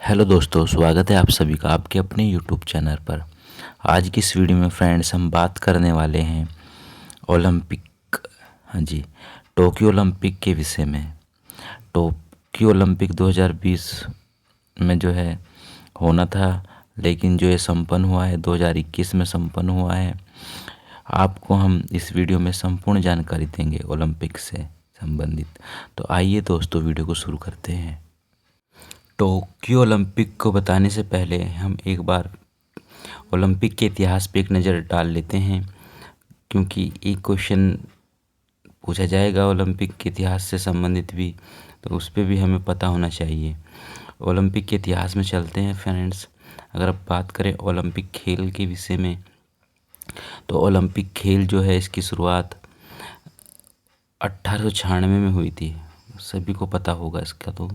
Hello दोस्तों, स्वागत है आप सभी का आपके अपने यूट्यूब चैनल पर। आज की इस वीडियो में फ्रेंड्स हम बात करने वाले हैं ओलंपिक, हाँ जी, टोक्यो ओलंपिक के विषय में। टोक्यो ओलंपिक 2020 में जो है होना था, लेकिन जो ये संपन्न हुआ है 2021 में संपन्न हुआ है। आपको हम इस वीडियो में संपूर्ण जानकारी देंगे ओलंपिक से संबंधित। तो आइए दोस्तों, वीडियो को शुरू करते हैं। टोक्यो ओलंपिक को बताने से पहले हम एक बार ओलंपिक के इतिहास पे एक नज़र डाल लेते हैं, क्योंकि एक क्वेश्चन पूछा जाएगा ओलंपिक के इतिहास से संबंधित भी, तो उस पर भी हमें पता होना चाहिए। ओलंपिक के इतिहास में चलते हैं फ्रेंड्स। अगर आप बात करें ओलंपिक खेल के विषय में, तो ओलंपिक खेल जो है इसकी शुरुआत 1896 में हुई थी। सभी को पता होगा इसका। तो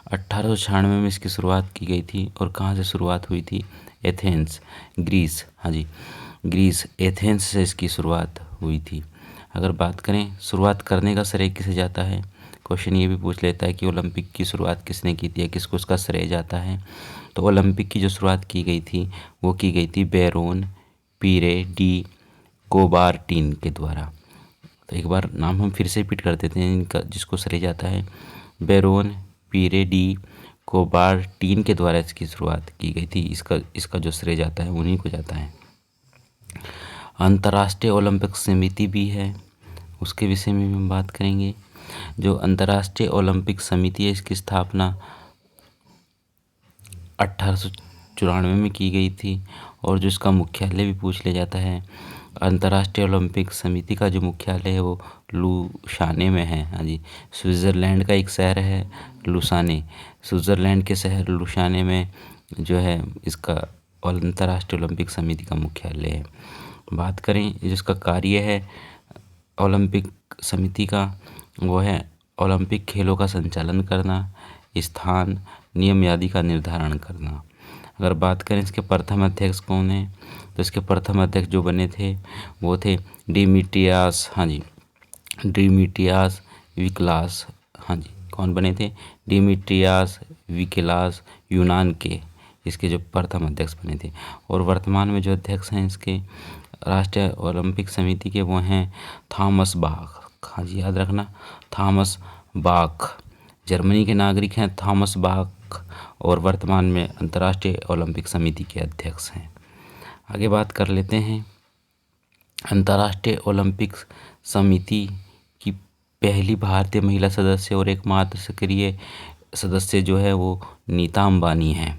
1896 में इसकी शुरुआत की गई थी। और कहाँ से शुरुआत हुई थी? Athens, Greece. हाँ जी, ग्रीस, एथेंस से इसकी शुरुआत हुई थी। अगर बात करें शुरुआत करने का श्रेय किसे जाता है, क्वेश्चन ये भी पूछ लेता है कि ओलंपिक की शुरुआत किसने की थी या किसको उसका श्रेय जाता है। तो ओलंपिक की जो शुरुआत की गई थी वो की गई थी बैरोन पीरे डी कोबार्टिन के द्वारा। तो एक बार नाम हम फिर से रिपीट कर देते हैं इनका, जिसको श्रेय जाता है बैरोन पीरे डी कोबार्टिन के द्वारा इसकी शुरुआत की गई थी। इसका जो श्रेय जाता है उन्हीं को जाता है। अंतर्राष्ट्रीय ओलंपिक समिति भी है, उसके विषय में हम बात करेंगे। जो अंतर्राष्ट्रीय ओलंपिक समिति है इसकी स्थापना 1894 में की गई थी। और जो इसका मुख्यालय भी पूछ लिया जाता है, अंतर्राष्ट्रीय ओलंपिक समिति का जो मुख्यालय है वो लुसाने में है। हाँ जी, स्विट्ज़रलैंड का एक शहर है लुसाने। स्विट्ज़रलैंड के शहर लुसाने में जो है इसका अंतर्राष्ट्रीय ओलंपिक समिति का मुख्यालय है। बात करें जिसका कार्य है ओलंपिक समिति का, वो है ओलंपिक खेलों का संचालन करना, स्थान, नियम आदि का निर्धारण करना। अगर बात करें इसके प्रथम अध्यक्ष कौन है, तो इसके प्रथम अध्यक्ष जो बने थे वो थे डिमिट्रियास। हाँ जी, डिमिट्रियास विकलास। हाँ जी, कौन बने थे? डिमिट्रियास विकलास, यूनान के इसके जो प्रथम अध्यक्ष बने थे। और वर्तमान में जो अध्यक्ष हैं इसके राष्ट्रीय ओलंपिक समिति के वो हैं थॉमस बाख। हाँ जी, याद रखना, थॉमस बाख। जर्मनी के नागरिक हैं थॉमस बाख, और वर्तमान में अंतर्राष्ट्रीय ओलंपिक समिति के अध्यक्ष हैं। आगे बात कर लेते हैं। अंतर्राष्ट्रीय ओलंपिक समिति की पहली भारतीय महिला सदस्य और एकमात्र सक्रिय सदस्य जो है वो नीता अंबानी हैं।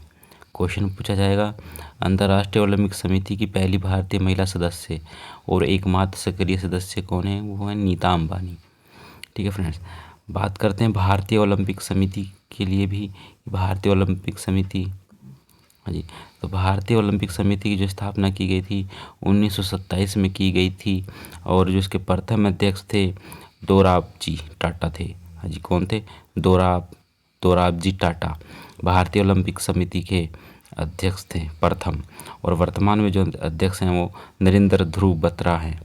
क्वेश्चन पूछा जाएगा, अंतर्राष्ट्रीय ओलंपिक समिति की पहली भारतीय महिला सदस्य और एकमात्र सक्रिय सदस्य कौन है? वो है नीता अंबानी। ठीक है फ्रेंड्स, बात करते हैं भारतीय ओलंपिक समिति के लिए भी। भारतीय ओलंपिक समिति, हाँ जी, तो भारतीय ओलंपिक समिति की जो स्थापना की गई थी 1927 में की गई थी। और जो इसके प्रथम अध्यक्ष थे दोराबजी टाटा थे। हाँ जी, कौन थे? दोराबजी टाटा भारतीय ओलंपिक समिति के अध्यक्ष थे प्रथम। और वर्तमान में जो अध्यक्ष हैं वो नरेंद्र ध्रुव बत्रा हैं।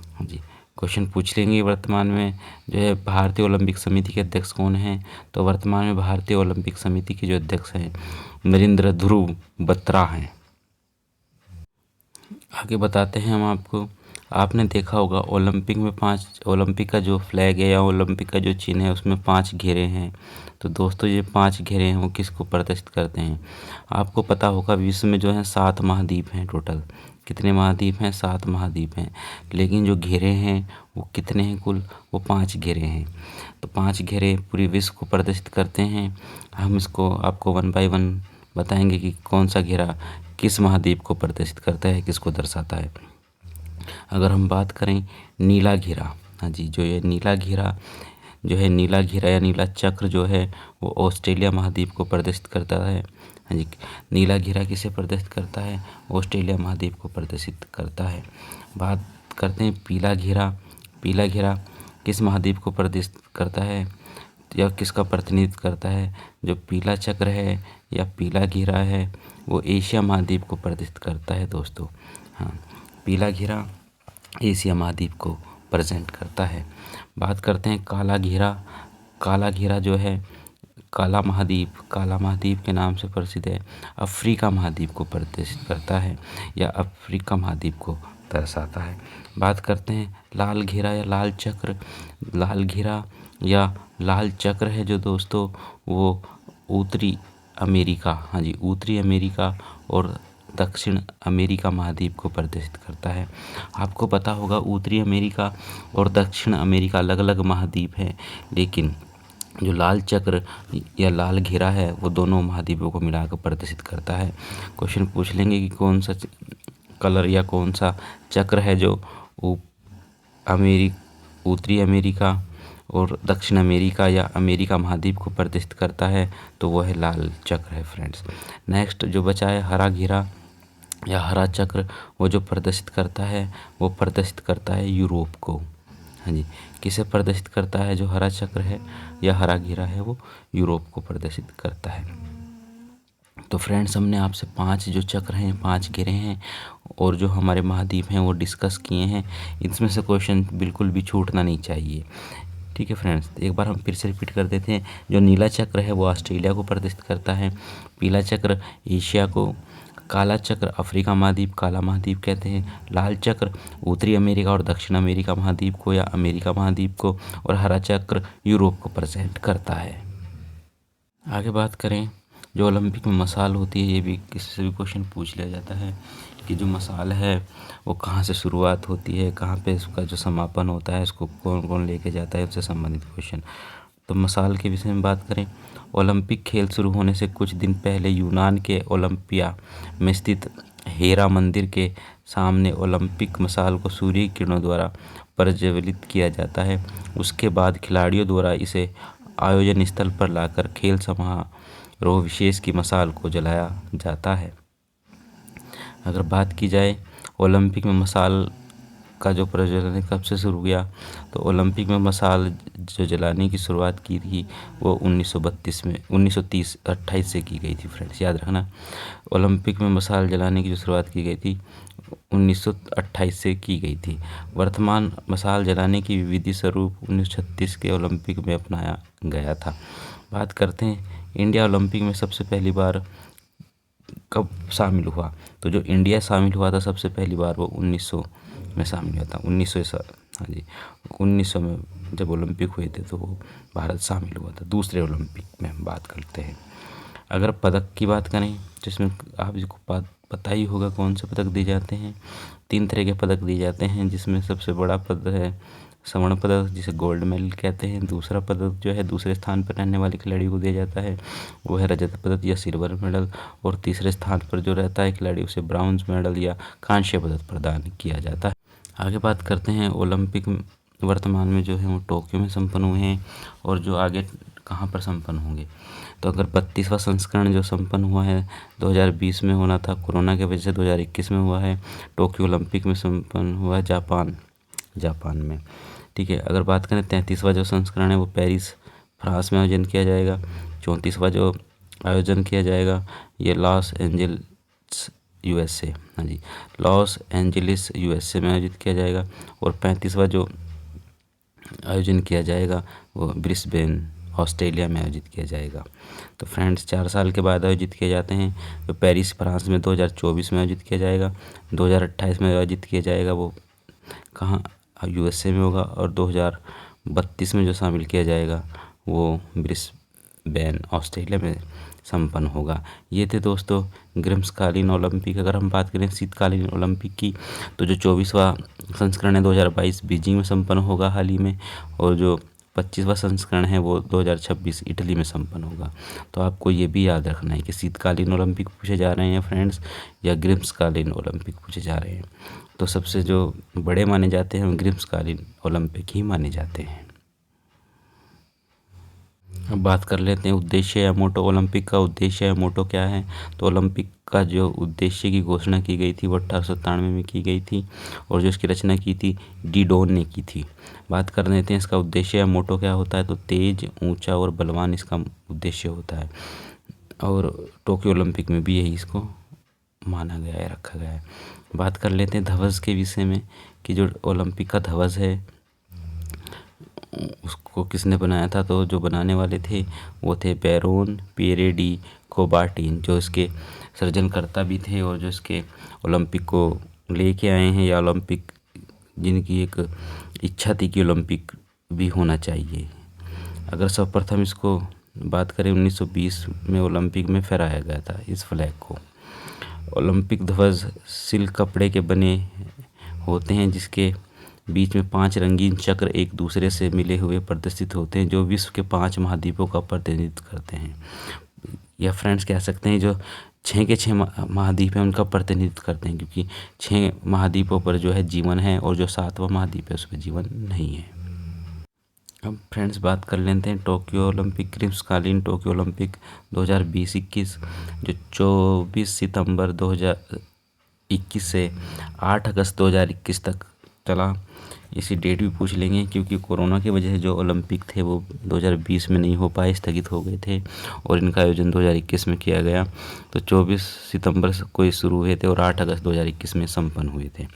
हाँ जी, क्वेश्चन पूछ लेंगे वर्तमान में जो है भारतीय ओलंपिक समिति के अध्यक्ष कौन हैं, तो वर्तमान में भारतीय ओलंपिक समिति के जो अध्यक्ष हैं नरेंद्र ध्रुव बत्रा हैं। आगे बताते हैं हम आपको। आपने देखा होगा ओलंपिक में ओलंपिक का जो फ्लैग है या ओलंपिक का जो चिन्ह है उसमें 5 घेरे हैं। तो दोस्तों ये 5 घेरे हैं वो किसको प्रदर्शित करते हैं? आपको पता होगा विश्व में जो है 7 महाद्वीप हैं टोटल। कितने महाद्वीप हैं? 7 महाद्वीप हैं। लेकिन जो घेरे हैं वो कितने हैं कुल? वो 5 घेरे हैं। तो 5 घेरे पूरे विश्व को प्रदर्शित करते हैं। हम इसको आपको 1 बाय 1 बताएंगे कि कौन सा घेरा किस महाद्वीप को प्रदर्शित करता है, किसको दर्शाता है। अगर हम बात करें नीला घेरा, हाँ जी, जो ये नीला घेरा जो है, नीला घेरा या नीला चक्र जो है वो ऑस्ट्रेलिया महाद्वीप को प्रदर्शित करता है। हाँ जी, नीला घेरा किसे प्रदर्शित करता है? ऑस्ट्रेलिया महाद्वीप को प्रदर्शित करता है। बात करते हैं पीला घेरा। पीला घेरा किस महाद्वीप को प्रदर्शित करता है या किसका प्रतिनिधित्व करता है? जो पीला चक्र है या पीला घेरा है वो एशिया महाद्वीप को प्रदर्शित करता है दोस्तों। हाँ, पीला घेरा एशिया महाद्वीप को प्रेजेंट करता है। बात करते हैं काला घेरा। काला घेरा जो है काला महाद्वीप के नाम से प्रसिद्ध है। अफ्रीका महाद्वीप को प्रदर्शित करता है या अफ्रीका महाद्वीप को दर्शाता है। बात करते हैं लाल घेरा या लाल चक्र। लाल घेरा या लाल चक्र है जो दोस्तों वो उत्तरी अमेरिका, हाँ जी, उत्तरी अमेरिका और दक्षिण अमेरिका महाद्वीप को प्रदर्शित करता है। आपको पता होगा उत्तरी अमेरिका और दक्षिण अमेरिका अलग अलग महाद्वीप हैं, लेकिन जो लाल चक्र या लाल घेरा है वो दोनों महाद्वीपों को मिलाकर प्रदर्शित करता है। क्वेश्चन पूछ लेंगे कि कौन सा कलर या कौन सा चक्र है जो उत्तरी अमेरिका और दक्षिण अमेरिका या अमेरिका महाद्वीप को प्रदर्शित करता है, तो वह है लाल चक्र है फ्रेंड्स। नेक्स्ट जो बचा है हरा घेरा या हरा चक्र, वो जो प्रदर्शित करता है वो प्रदर्शित करता है यूरोप को। हाँ जी, किसे प्रदर्शित करता है? जो हरा चक्र है या हरा घेरा है वो यूरोप को प्रदर्शित करता है। तो फ्रेंड्स हमने आपसे 5 जो चक्र हैं, 5 घेरे हैं और जो हमारे महाद्वीप हैं वो डिस्कस किए हैं। इसमें से क्वेश्चन बिल्कुल भी छूटना नहीं चाहिए। ठीक है फ्रेंड्स, एक बार हम फिर से रिपीट कर देते हैं। जो नीला चक्र है वो ऑस्ट्रेलिया को प्रदर्शित करता है, पीला चक्र एशिया को, काला चक्र अफ्रीका महाद्वीप काला महाद्वीप कहते हैं, लाल चक्र उत्तरी अमेरिका और दक्षिण अमेरिका महाद्वीप को या अमेरिका महाद्वीप को, और हरा चक्र यूरोप को प्रेजेंट करता है। आगे बात करें जो ओलंपिक में मशाल होती है, ये भी किसी से भी क्वेश्चन पूछ लिया जाता है कि जो मशाल है वो कहाँ से शुरुआत होती है, कहाँ पे इसका जो समापन होता है, इसको कौन कौन लेके जाता है, उससे संबंधित क्वेश्चन। तो मशाल के विषय में बात करें, ओलंपिक खेल शुरू होने से कुछ दिन पहले यूनान के ओलंपिया में स्थित हेरा मंदिर के सामने ओलंपिक मशाल को सूर्य की किरणों द्वारा प्रज्वलित किया जाता है। उसके बाद खिलाड़ियों द्वारा इसे आयोजन स्थल पर लाकर खेल समारोह विशेष की मशाल को जलाया जाता है। अगर बात की जाए ओलंपिक में मशाल का जो प्रज्वलन कब से शुरू किया, तो ओलंपिक में मशाल जो जलाने की शुरुआत की थी वो 1928 से की गई थी। फ्रेंड्स याद रखना, ओलंपिक में मशाल जलाने की जो शुरुआत की गई थी 1928 से की गई थी। वर्तमान मशाल जलाने की विधि स्वरूप 1936 के ओलंपिक में अपनाया गया था। बात करते हैं इंडिया ओलंपिक में सबसे पहली बार कब शामिल हुआ, तो जो इंडिया शामिल हुआ था सबसे पहली बार वो 1900 में शामिल हुआ था। 1900 हाँ जी, 1900 में जब ओलंपिक हुए थे तो वो भारत शामिल हुआ था। दूसरे ओलंपिक में हम बात करते हैं। अगर पदक की बात करें जिसमें आप जिसको पता ही होगा कौन से पदक दिए जाते हैं। 3 तरह के पदक दिए जाते हैं, जिसमें सबसे बड़ा पदक है स्वर्ण पदक, जिसे गोल्ड मेडल कहते हैं। दूसरा पदक जो है दूसरे स्थान पर रहने वाले खिलाड़ी को दिया जाता है, वो है रजत पदक या सिल्वर मेडल। और तीसरे स्थान पर जो रहता है खिलाड़ी उसे ब्राउन्ज मेडल या कांस्य पदक प्रदान किया जाता है। आगे बात करते हैं ओलंपिक वर्तमान में जो है वो टोक्यो में संपन्न हुए हैं, और जो आगे कहाँ पर संपन्न होंगे, तो अगर 32वां संस्करण जो संपन्न हुआ है 2020 में होना था, कोरोना की वजह से 2021 में हुआ है। टोक्यो ओलंपिक में संपन्न हुआ है जापान में। ठीक है, अगर बात करें 33वां जो संस्करण है वो पेरिस फ्रांस में आयोजन किया जाएगा। 34वां जो आयोजन किया जाएगा ये लॉस एंजल्स यूएसए, हाँ जी, लॉस एंजलिस यूएसए में आयोजित किया जाएगा। और 35वां जो आयोजन किया जाएगा वो ब्रिस्बेन ऑस्ट्रेलिया में आयोजित किया जाएगा। तो फ्रेंड्स 4 साल के बाद आयोजित किए जाते हैं। तो पेरिस फ्रांस में 2024 में आयोजित किया जाएगा, 2028 में आयोजित किया जाएगा वो कहाँ यूएसए में होगा, और 2032 में जो शामिल किया जाएगा वो ब्रिस्बेन ऑस्ट्रेलिया में संपन्न होगा। ये थे दोस्तों ग्रीष्मकालीन ओलंपिक। अगर हम बात करें शीतकालीन ओलंपिक की, तो जो 24वां संस्करण है 2022 बीजिंग में संपन्न होगा हाल ही में, और जो 25वां संस्करण है वो 2026 इटली में संपन्न होगा। तो आपको ये भी याद रखना है कि शीतकालीन ओलंपिक पूछे जा रहे हैं फ्रेंड्स या ग्रीष्मकालीन ओलंपिक पूछे जा रहे हैं। तो सबसे जो बड़े माने जाते हैं वो ग्रीष्मकालीन ओलंपिक ही माने जाते हैं। अब बात कर लेते हैं उद्देश्य या मोटो। ओलंपिक का उद्देश्य या मोटो क्या है, तो ओलंपिक का जो उद्देश्य की घोषणा की गई थी वो 1897 में की गई थी, और जो इसकी रचना की थी डीडोन ने की थी। बात कर लेते हैं इसका उद्देश्य या मोटो क्या होता है, तो तेज, ऊंचा और बलवान इसका उद्देश्य होता है। और टोक्यो ओलंपिक में भी यही इसको माना गया है, रखा गया है। बात कर लेते हैं ध्वज के विषय में कि जो ओलंपिक का ध्वज है उसको किसने बनाया था, तो जो बनाने वाले थे वो थे बैरोन पियरे डी कोबार्टिन, जो इसके सृजनकर्ता भी थे और जो इसके ओलंपिक को लेके आए हैं, या ओलंपिक जिनकी एक इच्छा थी कि ओलंपिक भी होना चाहिए। अगर सर्वप्रथम इसको बात करें 1920 में ओलंपिक में फहराया गया था इस फ्लैग को। ओलंपिक ध्वज सिल्क कपड़े के बने होते हैं जिसके बीच में 5 रंगीन चक्र एक दूसरे से मिले हुए प्रदर्शित होते हैं, जो विश्व के 5 महाद्वीपों का प्रतिनिधित्व करते हैं, या फ्रेंड्स कह सकते हैं जो 6 के 6 महाद्वीप हैं उनका प्रतिनिधित्व करते हैं, क्योंकि 6 महाद्वीपों पर जो है जीवन है और जो 7वां महाद्वीप है उस पर जीवन नहीं है। अब फ्रेंड्स बात कर लेते हैं टोक्यो ओलंपिक, ग्रीष्मकालीन टोक्यो ओलंपिक 2020-21 जो 24 सितंबर 2021 से 8 अगस्त 2021 तक चला। इसी डेट भी पूछ लेंगे क्योंकि कोरोना की वजह से जो ओलंपिक थे वो 2020 में नहीं हो पाए, स्थगित हो गए थे और इनका आयोजन 2021 में किया गया। तो 24 सितंबर को ये शुरू हुए थे और 8 अगस्त 2021 में संपन्न हुए थे।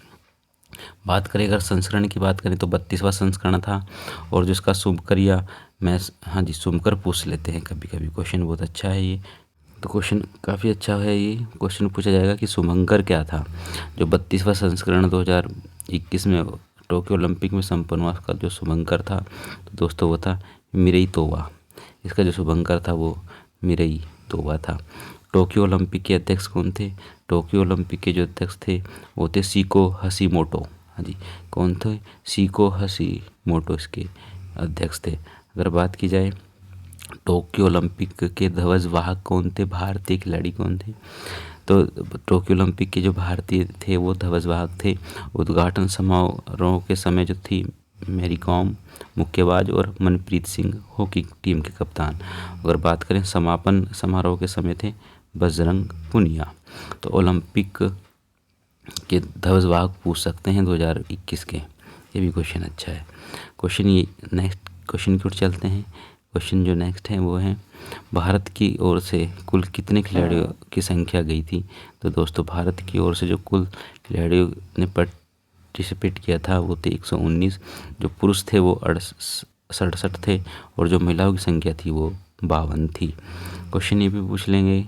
बात करें अगर संस्करण की बात करें तो 32वां संस्करण था और जिसका शुभकर या मैं शुभकर पूछ लेते हैं कभी कभी, क्वेश्चन बहुत अच्छा है ये, तो क्वेश्चन काफ़ी अच्छा है। ये क्वेश्चन पूछा जाएगा कि शुभंकर क्या था। जो 32वां संस्करण 2021 में टोक्यो ओलंपिक में संपन्न हुआ, उसका जो शुभंकर था तो दोस्तों वो था मिरेई तोवा। इसका जो शुभंकर था वो मिरेई तोवा था। टोक्यो ओलंपिक के अध्यक्ष कौन थे? टोक्यो ओलंपिक के जो अध्यक्ष थे वो थे शिको हशीमोटो। हाँ जी, कौन थे? शिको हशीमोटो इसके अध्यक्ष थे। अगर बात की जाए टोक्यो ओलंपिक के ध्वजवाहक कौन थे, भारतीय खिलाड़ी कौन थे, तो टोक्यो ओलंपिक के जो भारतीय थे वो ध्वजवाहक थे। उद्घाटन समारोह के समय जो थी मैरी कॉम मुक्केबाज और मनप्रीत सिंह हॉकी टीम के कप्तान। अगर बात करें समापन समारोह के समय थे बजरंग पुनिया। तो ओलंपिक के ध्वजवाहक पूछ सकते हैं 2021 के, ये भी क्वेश्चन अच्छा है। क्वेश्चन ये नेक्स्ट क्वेश्चन की ओर चलते हैं। क्वेश्चन जो नेक्स्ट है वो है भारत की ओर से कुल कितने खिलाड़ियों की संख्या गई थी। तो दोस्तों भारत की ओर से जो कुल खिलाड़ियों ने पार्टिसिपेट किया था वो थे 119, जो पुरुष थे वो 67 थे और जो महिलाओं की संख्या थी वो 52 थी। क्वेश्चन ये भी पूछ लेंगे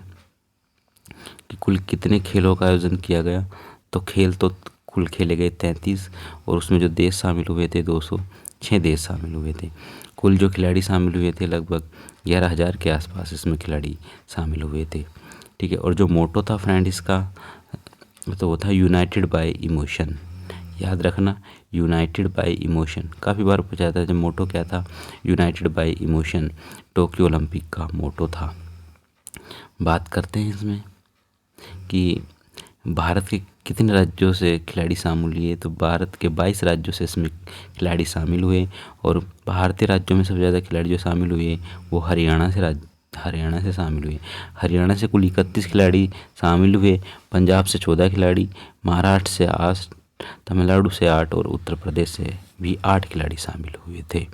कि कुल कितने खेलों का आयोजन किया गया। तो खेल तो कुल खेले गए 33 और उसमें जो देश शामिल हुए थे 206 देश शामिल हुए थे। कुल जो खिलाड़ी शामिल हुए थे लगभग 11,000 के आसपास इसमें खिलाड़ी शामिल हुए थे। ठीक है, और जो मोटो था फ्रेंड इसका तो वो था यूनाइटेड बाय इमोशन। याद रखना, यूनाइटेड बाय इमोशन काफ़ी बार पूछा जाता है। जब मोटो क्या था, United bye emotion Tokyo Olympic का मोटो था। बात करते हैं इसमें कि भारत के कितने राज्यों से खिलाड़ी शामिल हुए। तो भारत के 22 राज्यों से इसमें खिलाड़ी शामिल हुए और भारतीय राज्यों में सबसे ज़्यादा खिलाड़ी जो शामिल हुए वो हरियाणा से शामिल हुए। हरियाणा से कुल 31 खिलाड़ी शामिल हुए, पंजाब से 14 खिलाड़ी, महाराष्ट्र से 8, तमिलनाडु से 8 और उत्तर प्रदेश से भी 8 खिलाड़ी शामिल हुए थे।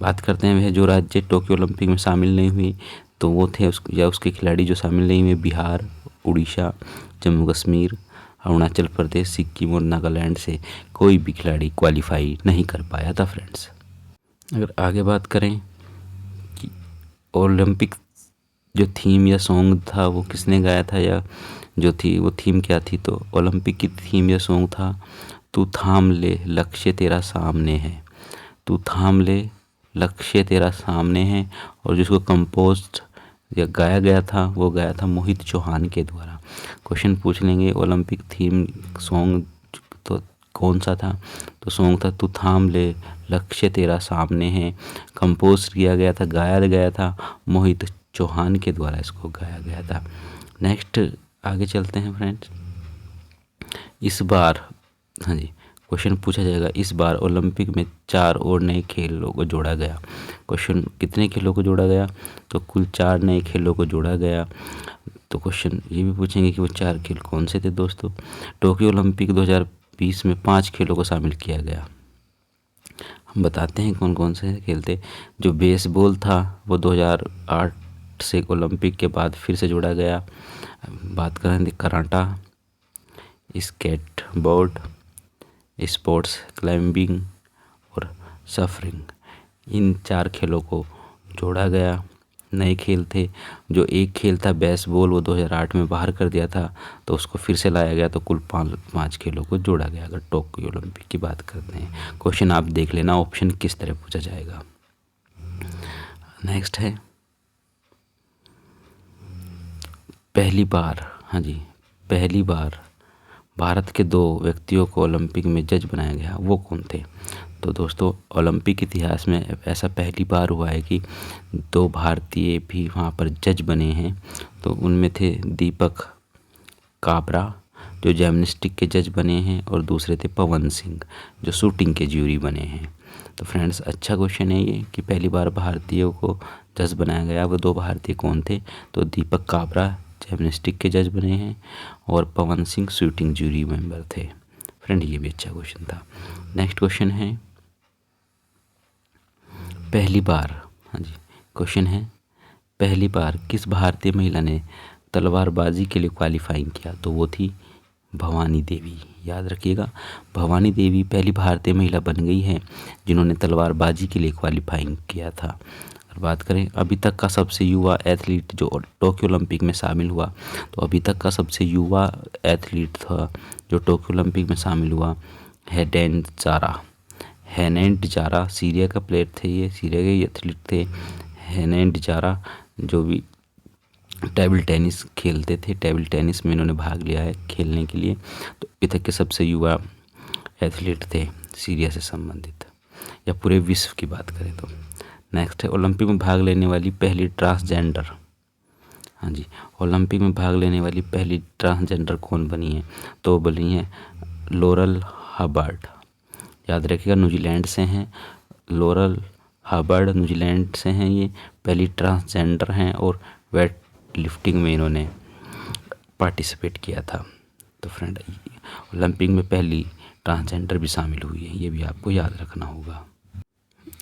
बात करते हैं वह जो राज्य टोक्यो ओलंपिक में शामिल नहीं हुए तो वो थे उसके खिलाड़ी जो शामिल नहीं हुए बिहार, उड़ीसा, जम्मू कश्मीर, अरुणाचल प्रदेश, सिक्किम और नागालैंड से कोई भी खिलाड़ी क्वालिफाई नहीं कर पाया था फ्रेंड्स। अगर आगे बात करें कि ओलंपिक जो थीम या सॉन्ग था वो किसने गाया था, या जो थी वो थीम क्या थी, तो ओलंपिक की थीम या सॉन्ग था तू थाम ले लक्ष्य तेरा सामने है। तू थाम ले लक्ष्य तेरा सामने है, और जिसको कंपोज्ड या गाया गया था वो गाया था मोहित चौहान के द्वारा। क्वेश्चन पूछ लेंगे ओलंपिक थीम सॉन्ग तो कौन सा था, तो सॉन्ग था तू थाम ले लक्ष्य तेरा सामने है, कंपोज किया गया था, गाया गया था मोहित चौहान के द्वारा इसको गाया गया था। नेक्स्ट आगे चलते हैं फ्रेंड्स। इस बार क्वेश्चन पूछा जाएगा इस बार ओलंपिक में 4 और नए खेलों को जोड़ा गया। क्वेश्चन कितने खेलों को जोड़ा गया, तो कुल 4 नए खेलों को जोड़ा गया। तो क्वेश्चन ये भी पूछेंगे कि वो 4 खेल कौन से थे दोस्तों। टोक्यो ओलंपिक 2020 में 5 खेलों को शामिल किया गया। हम बताते हैं कौन कौन से खेल थे। जो बेसबॉल था वो 2008 से ओलंपिक के बाद फिर से जोड़ा गया। बात करें कराटा, स्केटबोर्ड, स्पोर्ट्स क्लाइंबिंग और सफरिंग, इन 4 खेलों को जोड़ा गया। नए खेल थे, जो एक खेल था बेसबॉल, वो 2008 में बाहर कर दिया था, तो उसको फिर से लाया गया, तो कुल 5 खेलों को जोड़ा गया। अगर टोक्यो ओलंपिक की बात करते हैं, क्वेश्चन आप देख लेना ऑप्शन किस तरह पूछा जाएगा। नेक्स्ट है पहली बार, हाँ जी, पहली बार भारत के 2 व्यक्तियों को ओलंपिक में जज बनाया गया, वो कौन थे? तो दोस्तों ओलंपिक इतिहास में ऐसा पहली बार हुआ है कि 2 भारतीय भी वहाँ पर जज बने हैं। तो उनमें थे दीपक काबरा जो जिम्नास्टिक के जज बने हैं, और दूसरे थे पवन सिंह जो शूटिंग के ज्यूरी बने हैं। तो फ्रेंड्स अच्छा क्वेश्चन है ये कि पहली बार भारतीयों को जज बनाया गया, वो 2 भारतीय कौन थे? तो दीपक काबरा जिम्नास्टिक के जज बने हैं और Pawan Singh shooting jury member थे। फ्रेंड ये भी अच्छा क्वेश्चन था। नेक्स्ट क्वेश्चन है पहली बार, हाँ जी, क्वेश्चन है पहली बार किस भारतीय महिला ने तलवारबाजी के लिए क्वालिफाइंग किया? तो वो थी भवानी देवी। याद रखिएगा, भवानी देवी पहली भारतीय महिला बन गई है जिन्होंने तलवारबाजी के लिए क्वालिफाइंग किया था। अगर बात करें अभी तक का सबसे युवा एथलीट जो टोक्यो ओलंपिक में शामिल हुआ, तो अभी तक का सबसे युवा एथलीट था जो टोक्यो ओलंपिक में शामिल हुआ हेनेंट जारा सीरिया का प्लेयर थे, ये सीरिया के एथलीट थे। हेनेंट जारा जो भी टेबल टेनिस खेलते थे, टेबल टेनिस में इन्होंने भाग लिया है खेलने के लिए। तो अभी तक के सबसे युवा एथलीट थे सीरिया से संबंधित, या पूरे विश्व की बात करें तो। नेक्स्ट है ओलंपिक में भाग लेने वाली पहली ट्रांसजेंडर, हाँ जी, ओलंपिक में भाग लेने वाली पहली ट्रांसजेंडर कौन बनी है? तो बनी है लॉरेल हबर्ट। याद रखिएगा न्यूजीलैंड से हैं, लॉरेल हबर्ट न्यूजीलैंड से हैं, ये पहली ट्रांसजेंडर हैं और वेट लिफ्टिंग में इन्होंने पार्टिसिपेट किया था। तो फ्रेंड ओलंपिक में पहली ट्रांसजेंडर भी शामिल हुई है, ये भी आपको याद रखना होगा।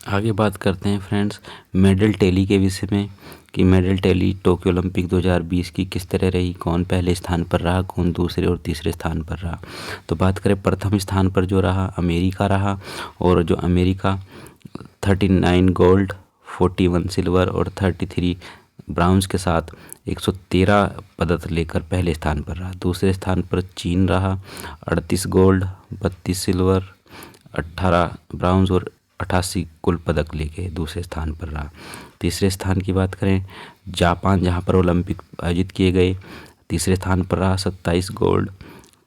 आगे बात करते हैं फ्रेंड्स मेडल टैली के विषय में कि मेडल टैली टोक्यो ओलंपिक 2020 की किस तरह रही, कौन पहले स्थान पर रहा, कौन दूसरे और तीसरे स्थान पर रहा। तो बात करें प्रथम स्थान पर जो रहा अमेरिका रहा, और जो अमेरिका 39 गोल्ड, 41 सिल्वर और 33 ब्राउन्स के साथ 113 पदक लेकर पहले स्थान पर रहा। दूसरे स्थान पर चीन रहा 38 गोल्ड, 32 सिल्वर, 18 ब्राउन्स और 88 कुल पदक लेके दूसरे स्थान पर रहा। तीसरे स्थान की बात करें जापान, जहां पर ओलंपिक आयोजित किए गए, तीसरे स्थान पर रहा 27 गोल्ड,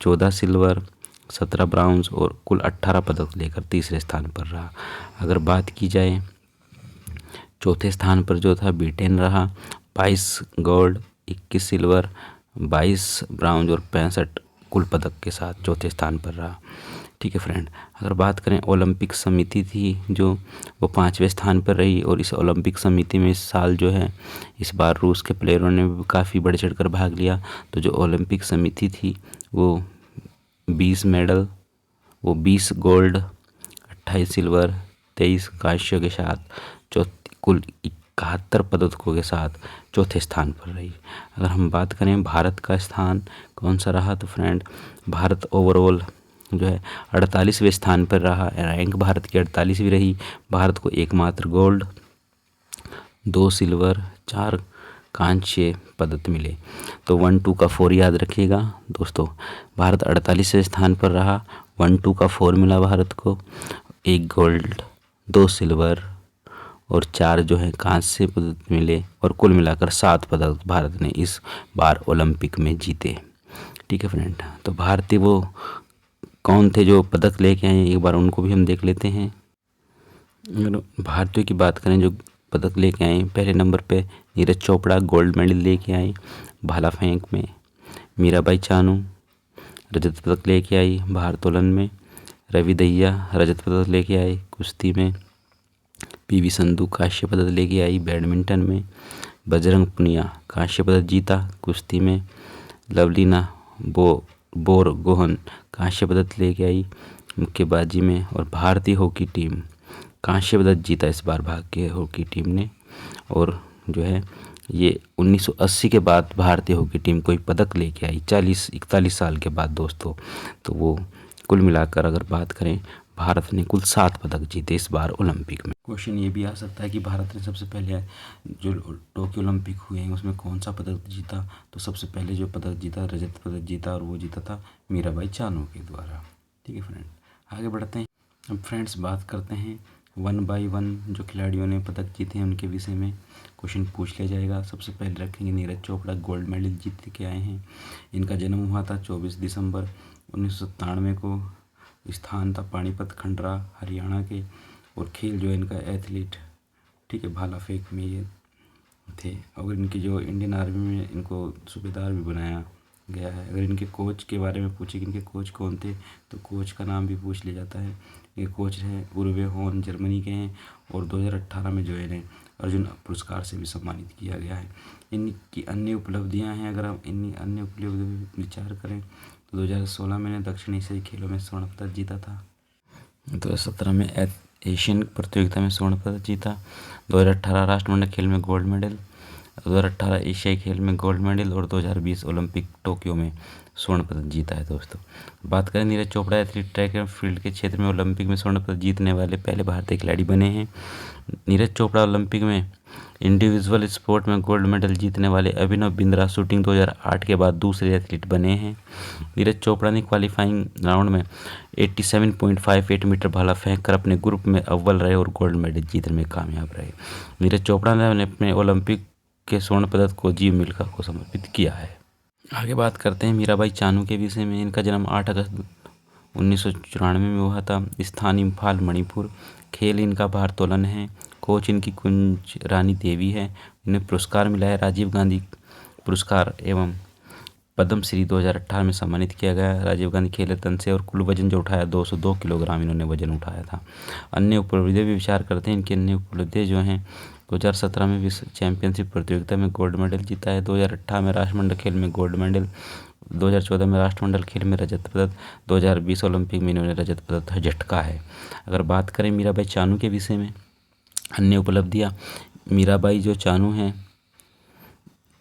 14 सिल्वर, 17 ब्राउन्स और कुल 18 पदक लेकर तीसरे स्थान पर रहा। अगर बात की जाए चौथे स्थान पर जो था ब्रिटेन रहा 22 गोल्ड, 21 सिल्वर, 22 ब्राउन्ज और 65 कुल पदक के साथ चौथे स्थान पर रहा। ठीक है फ्रेंड, अगर बात करें ओलंपिक समिति थी जो वो 5वें स्थान पर रही, और इस ओलंपिक समिति में इस साल जो है इस बार रूस के प्लेयरों ने भी काफ़ी बढ़ चढ़ कर भाग लिया। तो जो ओलंपिक समिति थी वो 20 मेडल, वो 20 गोल्ड, 28 सिल्वर, 23 कांस्य के साथ कुल 71 पदकों के साथ चौथे स्थान पर रही। अगर हम बात करें भारत का स्थान कौन सा रहा, तो फ्रेंड भारत ओवरऑल जो है 48वें स्थान पर रहा। रैंक भारत की 48वीं रही। भारत को एकमात्र गोल्ड, 2 सिल्वर, 4 कांस्य पदक मिले। तो 1 2 का 4 याद रखिएगा दोस्तों, भारत 48वें स्थान पर रहा, 1 2 का 4 मिला भारत को, 1 गोल्ड, 2 सिल्वर और 4 जो है कांस्य पदक मिले, और कुल मिलाकर 7 पदक भारत ने इस बार ओलंपिक में जीते। ठीक है फ्रेंड, तो भारतीय वो कौन थे जो पदक लेके आए, एक बार उनको भी हम देख लेते हैं। अगर भारतीयों की बात करें जो पदक लेके आए, पहले नंबर पे नीरज चोपड़ा गोल्ड मेडल लेके आई भाला फेंक में। मीराबाई चानू रजत पदक लेके आई भारोत्तोलन में। रवि दहिया रजत पदक लेके आए कुश्ती में। पीवी संधू कांस्य पदक लेके आई बैडमिंटन में। बजरंग पुनिया कांस्य पदक जीता कुश्ती में। लवलीना बोरगोहन कांस्य पदक लेके आई मुक्केबाजी में। और भारतीय हॉकी टीम कांस्य पदक जीता इस बार भारतीय हॉकी टीम ने। और जो है ये 1980 के बाद भारतीय हॉकी टीम कोई पदक लेके आई 41 साल के बाद दोस्तों। तो वो कुल मिलाकर अगर बात करें भारत ने कुल 7 पदक जीते इस बार ओलंपिक में। क्वेश्चन ये भी आ सकता है कि भारत ने सबसे पहले जो टोक्यो ओलंपिक हुए हैं उसमें कौन सा पदक जीता, तो सबसे पहले जो पदक जीता, रजत पदक जीता, और वो जीता था मीराबाई चानू के द्वारा। ठीक है फ्रेंड, आगे बढ़ते हैं। अब फ्रेंड्स बात करते हैं 1 बाई 1 जो खिलाड़ियों ने पदक जीते हैं उनके विषय में क्वेश्चन पूछ लिया जाएगा। सबसे पहले रखेंगे नीरज चोपड़ा, गोल्ड मेडल जीत के आए हैं। इनका जन्म हुआ था 24 दिसंबर 1997 को। स्थान था पानीपत खंडरा हरियाणा के। और खेल जो इनका एथलीट, ठीक है, भाला फेंक में ये थे। और इनकी जो इंडियन आर्मी में इनको सूबेदार भी बनाया गया है। अगर इनके कोच के बारे में पूछे कि इनके कोच कौन थे, तो कोच का नाम भी पूछ लिया जाता है। ये कोच हैं उर्वे होन, जर्मनी के हैं। और 2018 में जो है इन्हें अर्जुन पुरस्कार से भी सम्मानित किया गया है। इनकी अन्य उपलब्धियां हैं, अगर हम इन अन्य उपलब्धियों पर विचार करें तो 2016 में इन्हें दक्षिण एशियाई खेलों में स्वर्ण पदक जीता था। 2017 में एशियन प्रतियोगिता में स्वर्ण पदक जीता। 2018 राष्ट्रमंडल खेल में गोल्ड मेडल, 2018 एशियाई खेल में गोल्ड मेडल, और 2020 ओलंपिक टोक्यो में स्वर्ण पदक जीता है। दोस्तों बात करें Neeraj Chopra, athlete track and field के क्षेत्र में ओलंपिक में स्वर्ण पदक जीतने वाले पहले भारतीय खिलाड़ी बने हैं। नीरज चोपड़ा ओलंपिक में इंडिविजुअल स्पोर्ट में गोल्ड मेडल जीतने वाले अभिनव बिंद्रा शूटिंग 2008 के बाद दूसरे एथलीट बने हैं। नीरज चोपड़ा ने क्वालिफाइंग राउंड में 87.58 मीटर भाला फेंक कर अपने ग्रुप में अव्वल रहे और गोल्ड मेडल जीतने में कामयाब रहे। नीरज चोपड़ा ने अपने ओलंपिक के स्वर्ण पदक को जीव मिल्खा को समर्पित किया है। आगे बात करते हैं मीराबाई चानू के विषय में। इनका जन्म 8 अगस्त 1994 में हुआ था। स्थान इम्फाल मणिपुर। खेल इनका भारोत्तोलन है। कोच इनकी कुंज रानी देवी है। इन्हें पुरस्कार मिला है राजीव गांधी पुरस्कार एवं पद्म श्री 2018 में सम्मानित किया गया। राजीव गांधी खेल रत्न से। और कुल वजन जो उठाया 202 किलोग्राम इन्होंने वजन उठाया था। अन्य उपलब्धियाँ भी विचार करते हैं। इनकी अन्य उपलब्धियाँ जो हैं 2017 में विश्व चैंपियनशिप प्रतियोगिता में गोल्ड मेडल जीता है। 2018 में राष्ट्रमंडल खेल में गोल्ड मेडल, 2014 में राष्ट्रमंडल खेल में रजत पदक, 2020 ओलंपिक में इन्होंने रजत पदक झटका है। अगर बात करें मीराबाई चानू के विषय में अन्य उपलब्धियाँ, मीराबाई जो चानू हैं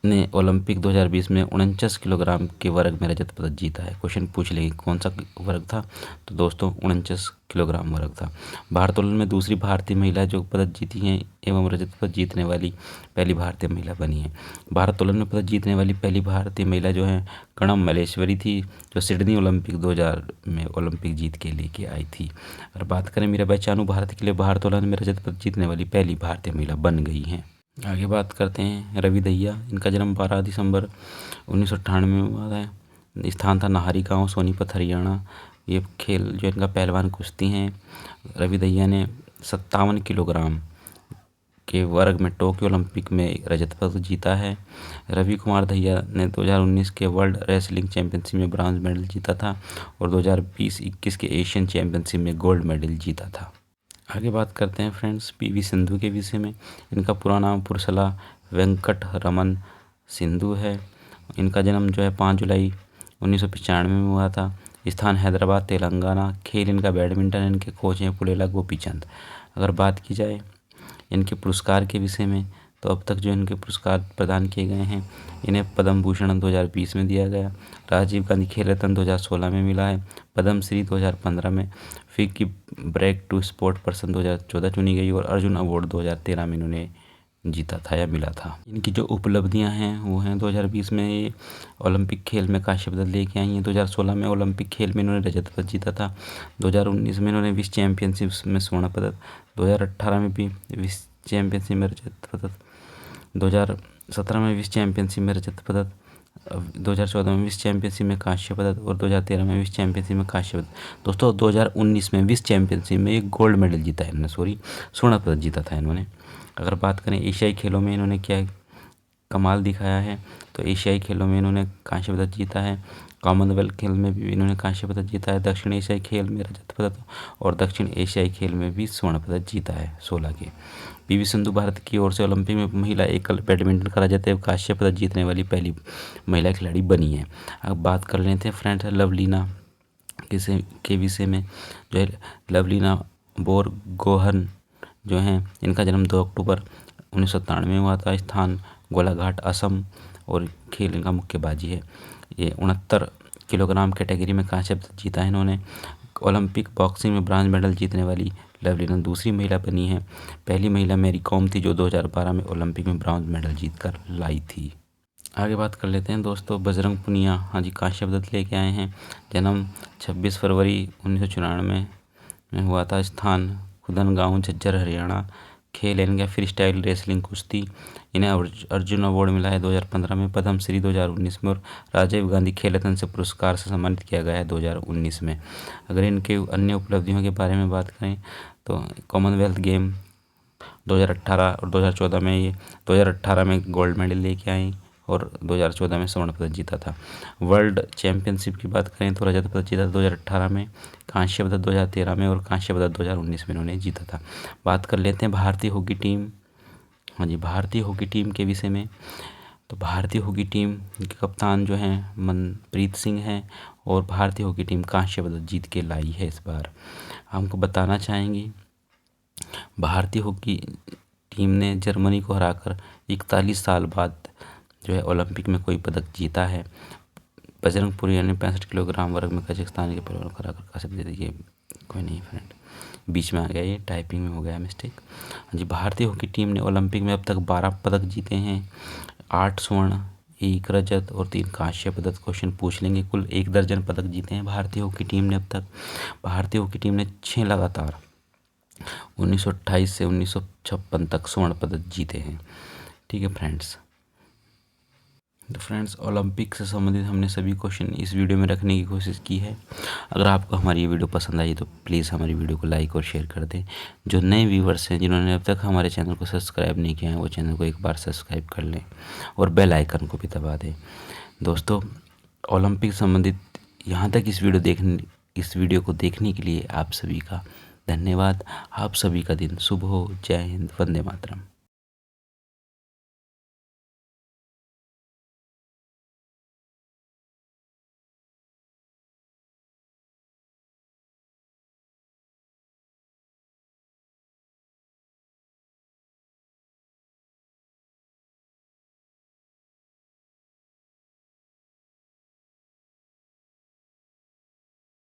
ने ओलंपिक 2020 में 49 किलोग्राम के वर्ग में रजत पदक जीता है। क्वेश्चन पूछ लेंगे कौन सा वर्ग था, तो दोस्तों 49 किलोग्राम वर्ग था। भारोत्तोलन में दूसरी भारतीय महिला जो पदक जीती हैं एवं रजत पदक जीतने वाली पहली भारतीय महिला बनी है। भारोत्तोलन में पदक जीतने वाली पहली भारतीय महिला जो है कणम मल्लेश्वरी थी, जो सिडनी ओलंपिक 2000 में ओलंपिक जीत के लेके आई थी। अगर बात करें मीराबाई चानू भारत के लिए भारोत्तोलन में रजत पदक जीतने वाली पहली भारतीय महिला बन गई हैं। आगे बात करते हैं रवि दहिया। इनका जन्म 12 दिसंबर 1998 में हुआ है। स्थान था नाहरी गांव, सोनीपत हरियाणा। ये खेल जो इनका पहलवान कुश्ती हैं। रवि दहिया ने 57 किलोग्राम के वर्ग में टोक्यो ओलंपिक में रजत पदक जीता है। रवि कुमार दहिया ने 2019 के वर्ल्ड रेसलिंग चैंपियनशिप में ब्रॉन्ज मेडल जीता था और 2020-21 के एशियन चैंपियनशिप में गोल्ड मेडल जीता था। आगे बात करते हैं फ्रेंड्स पीवी सिंधु के विषय में। इनका पूरा नाम पुरसला वेंकट रमन सिंधु है। इनका जन्म जो है 5 जुलाई 1995 में हुआ था। स्थान हैदराबाद तेलंगाना। खेल इनका बैडमिंटन। इनके कोच हैं पुलेला गोपीचंद। अगर बात की जाए इनके पुरस्कार के विषय में, तो अब तक जो इनके पुरस्कार प्रदान किए गए हैं, इन्हें पद्म भूषण 2020 में दिया गया, राजीव गांधी खेल रत्न 2016 में मिला है, पद्म श्री 2015 में, FICCI break to sport person 2014 चुनी गई और अर्जुन अवार्ड 2013 में इन्होंने जीता था या मिला था। इनकी जो उपलब्धियां हैं वो हैं 2020 में ये ओलंपिक खेल में कांस्य पदक लेके आई हैं। 2016 में ओलंपिक खेल में इन्होंने रजत पदक जीता था। 2019 में इन्होंने विश्व चैंपियनशिप में स्वर्ण पदक, 2018 में भी विश्व चैंपियनशिप में रजत पदक, 2017 में विश्व चैंपियनशिप में रजत पदक, 2014 में विश्व चैंपियनशिप में कांस्य पदक और 2013 में विश्व चैंपियनशिप में कांस्य पदक। दोस्तों 2019 में विश्व चैंपियनशिप में एक गोल्ड मेडल जीता है इन्होंने, स्वर्ण पदक जीता था इन्होंने। अगर बात करें एशियाई खेलों में इन्होंने क्या कमाल दिखाया है, तो एशियाई खेलों में इन्होंने कांस्य पदक जीता है। कॉमनवेल्थ खेल में भी इन्होंने कांस्य पदक जीता है। दक्षिण एशियाई खेल में रजत पदक और दक्षिण एशियाई खेल में भी स्वर्ण पदक जीता है 16 के। पीवी सिंधु भारत की ओर से ओलंपिक में महिला एकल बैडमिंटन का रजत एवं कांस्य पदक जीतने वाली पहली महिला खिलाड़ी बनी है। अब बात कर लेते हैं फ्रेंड्स लवलीना के विषय में। जो है लवलीना बोरगोहन जो हैं, इनका जन्म 2 अक्टूबर 1997 में हुआ था। स्थान गोलाघाट असम और खेल इनका मुक्केबाजी है। ये 69 किलोग्राम कैटेगरी में कांस्य पदक जीता है इन्होंने। ओलंपिक बॉक्सिंग में ब्रॉन्ज मेडल जीतने वाली लवलीना दूसरी महिला बनी है। पहली महिला मैरी कॉम थी जो 2012 में ओलंपिक में ब्रॉन्ज मेडल जीतकर लाई थी। आगे बात कर लेते हैं दोस्तों, बजरंग पुनिया, हाँ जी, कांस्य पदक लेके आए हैं। जन्म 26 फरवरी 1994 में हुआ था। स्थान खुदन गाँव, झज्जर, हरियाणा। खेल इनका फ्री स्टाइल रेसलिंग, कुश्ती। इन्हें अर्जुन अवार्ड मिला है 2015 में, पद्मश्री 2019 में और राजीव गांधी खेल रत्न से पुरस्कार से सम्मानित किया गया है 2019 में। अगर इनके अन्य उपलब्धियों के बारे में बात करें तो कॉमनवेल्थ गेम 2018 और 2014 में, ये 2018 में गोल्ड मेडल लेके आई और 2014 में स्वर्ण पदक जीता था। वर्ल्ड चैंपियनशिप की बात करें तो रजत पदक जीता था 2018 में, कांस्य पदक 2013 में और कांस्य पदक 2019 में इन्होंने जीता था। बात कर लेते हैं भारतीय हॉकी टीम, हाँ जी, भारतीय हॉकी टीम के विषय में। तो भारतीय हॉकी टीम के कप्तान जो हैं मनप्रीत सिंह हैं और भारतीय हॉकी टीम कांस्य पदक जीत के लाई है इस बार। हमको बताना चाहेंगे भारतीय हॉकी टीम ने जर्मनी को हराकर 41 साल बाद जो है ओलंपिक में कोई पदक जीता है। बजरंग पुनिया ने 65 किलोग्राम वर्ग में कजाकिस्तान के पहलवान को हराकर कांस्य पदक जीता। ये कोई नहीं फ्रेंड, बीच में आ गया, ये टाइपिंग में हो गया मिस्टेक। हाँ जी, भारतीय हॉकी टीम ने ओलंपिक में अब तक 12 पदक जीते हैं, 8 स्वर्ण, 1 रजत और 3 कांस्य पदक। क्वेश्चन पूछ लेंगे, कुल 1 दर्जन पदक जीते हैं भारतीय हॉकी टीम ने अब तक। भारतीय हॉकी टीम ने 6 लगातार 1928 से 1956 तक स्वर्ण पदक जीते हैं। ठीक है फ्रेंड्स। तो फ्रेंड्स, ओलंपिक से संबंधित हमने सभी क्वेश्चन इस वीडियो में रखने की कोशिश की है। अगर आपको हमारी ये वीडियो पसंद आई तो प्लीज़ हमारी वीडियो को लाइक और शेयर कर दें। जो नए व्यूवर्स हैं जिन्होंने अब तक हमारे चैनल को सब्सक्राइब नहीं किया है वो चैनल को एक बार सब्सक्राइब कर लें और बेल आइकन को भी दबा दें। दोस्तों, ओलंपिक संबंधित यहाँ तक इस वीडियो को देखने के लिए आप सभी का धन्यवाद। आप सभी का दिन शुभ हो। जय हिंद, वंदे मातरम।